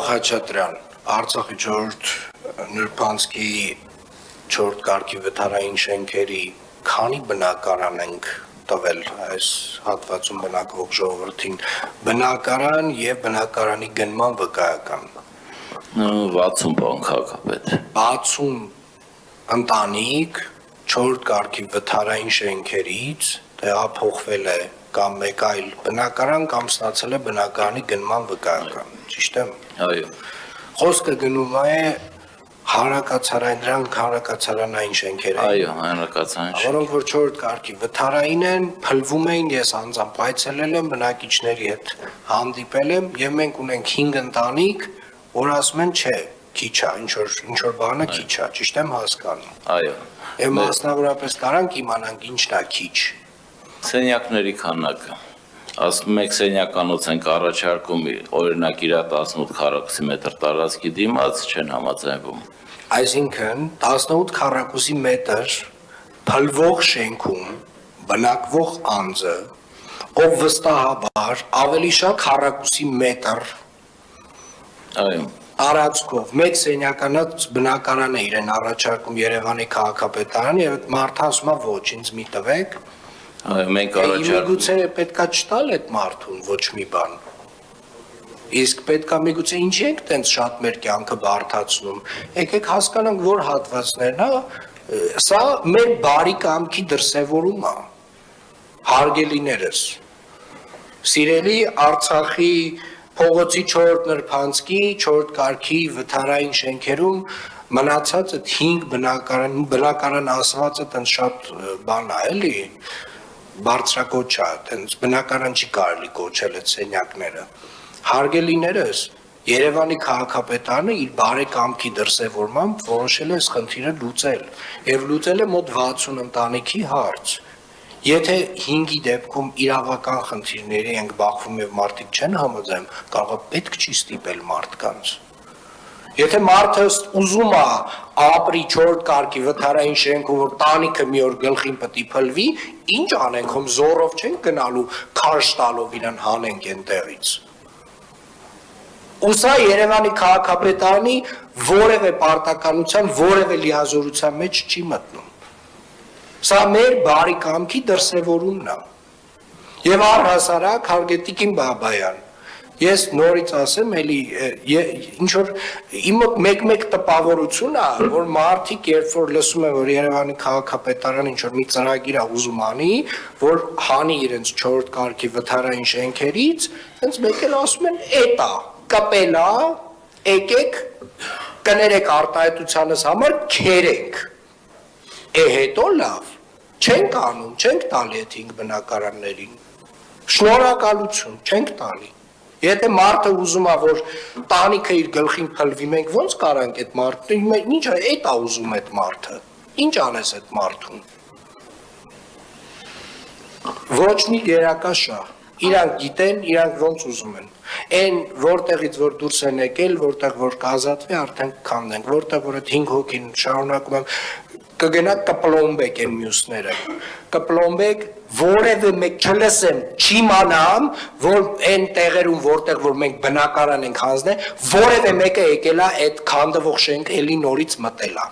Պարոն Խաչատրյան, Արցախի 4-րդ նրբանցքի 4-րդ կարգի վթարային շենքերի քանի բնակարան ենք տվել այս հատվածում բնակվող ժողովրդին, բնակարան եւ բնակարանի գնման վկայական։ 60 բան քաղաքապետ։ 60 ընտանիք 4-րդ կարգի վթարային շենքերից տեղափոխվել է կամ մեկ այլ բնակարան կամ ստացել է բնակարանի գնման վկայական, ճիշտ է։ Այո։ Խոսքը գնում է հանրակացարանային, հանրակացարանային շենքեր են։ Այո, հանրակացարանային շենքեր։ Որոնք որ 4-րդ կարգի վթարային են, փլվում են, ես անձամբ այցելել եմ, բնակիչների հետ հանդիպել եմ եւ մենք ունենք 5 ընտանիք, որ ասում են, չէ, քիչ է, ինչ որ բանը քիչ է, ճիշտ եմ հասկանում։ Այո։ Եվ մասնավորապես կարանք իմանանք ինչն է քիչ։ Սենյակների քանակը։ Ասում եք սենյականոց ենք առաջարկում օրինակ իր 18 քառակուսի մետր տարածքի դիմաց չեն համաձայնվում։ Այսինքն 18 քառակուսի մետր փլվող շենքում բնակվող անձը, ով վստահաբար ավելի շատ քառակուսի մետր Այո։ տարածքով մեկ սենյականոց բնակարան է իրեն առաջարկում Երևանի քաղաքապետարանը եւ այդ մարդը ասում է ոչ, ինձ մի տվեք։ Այո, մենք առաջարկում։ Միգուցե պետքա չտալ այդ մարդուն ոչ մի բան։ Իսկ պետքա միգուցե ինչի ենք տենց շատ մեր կյանքը բարդացնում։ Եկեք հասկանանք, որ հատվածներն է, սա մեր բարի կամքի դրսևորում է։ Հարգելիներս։ Սիրելի Արցախի փողոցի 4-րդ նրբանցքի 4-րդ կարգի վթարային շենքերում մնացած այդ 5 բնակարան ասվածը տենց շատ բան է, էլի։ Բարձրակոչ է, տենց բնակարան չի կարելի կոչել այդ սենյակները։ Հարգելիներս, Երևանի քաղաքապետարանը իր բարեկամքի դրսևորմամբ որոշել է այս խնդիրը լուծել եւ լուծել է մոտ 60 ընտանիքի հարց։ Եթե 5-ի դեպքում իրավական խնդիրների ենք բախվում եւ մարդիկ չեն համաձայն, կարող է պետք չի ստիպել մարդկանց։ Եթե մարդը ուզում է ապրի 4-րդ կարգի վթարային շենքում, որ տանիքը մի օր գլխին պետք է փլվի, ինչ անենք, հոմ զորով չենք գնալու, քաշ տալով իրան հանենք այնտեղից։ Ու սա Երևանի քաղաքապետարանի որևէ պարտականության, որևէ լիազորության մեջ չի մտնում։ Սա մեր բարի կամքի դրսևորումն է։ Եվ առհասարակ Հարգետիկին Բաբայան, ես նորից ասեմ, էլի ինչ որ իմ մոտ մեկ տպավորություն է, որ մարդիկ երբ որ լսում են, որ Երևանի քաղաքապետարանը ինչ որ մի ծրագիր է ուզում անի, որ հանի իրենց 4-րդ կարգի վթարային շենքերից, հենց մեկ էլ ասում են, էտա, կպելա, եկեք, կներեք արտահայտությանս համար քերենք։ Հետո լավ, չենք անում, չենք տալի այդ 5 բնակարաններին։ Շնորհակալություն, չենք տալի։ Եթե մարդը ուզում է, որ տանիքը իր գլխին փլվի, մենք ո՞նց կարանք այդ մարդուն, ինչ է, էդ է ուզում այդ մարդը։ Ինչ անես այդ մարդուն։ Ոչ մի գերակա շահ։ Իրանք գիտեն, իրանք ոնց ուզում են։ Այն որտեղից որ դուրս են եկել, որտեղ որ կազատվի, արդեն քանդենք, որտեղ որ այդ 5 հոգին շարունակում են կգնա կպլոմբեք են մյուսները, կպլոմբեք որևէ մեկ չլսեմ, չիմանամ, որ այն տեղերում, որտեղ որ մենք բնակարան ենք հանձնել, որևէ մեկը եկել է այդ քանդվող շենքը էլի նորից մտել է։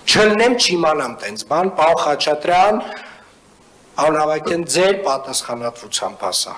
Չլնեմ, չիմանամ տենց բան, պարոն Խաչատրյան, անհավաքեն ձեր պատասխանատվությամբ ասա։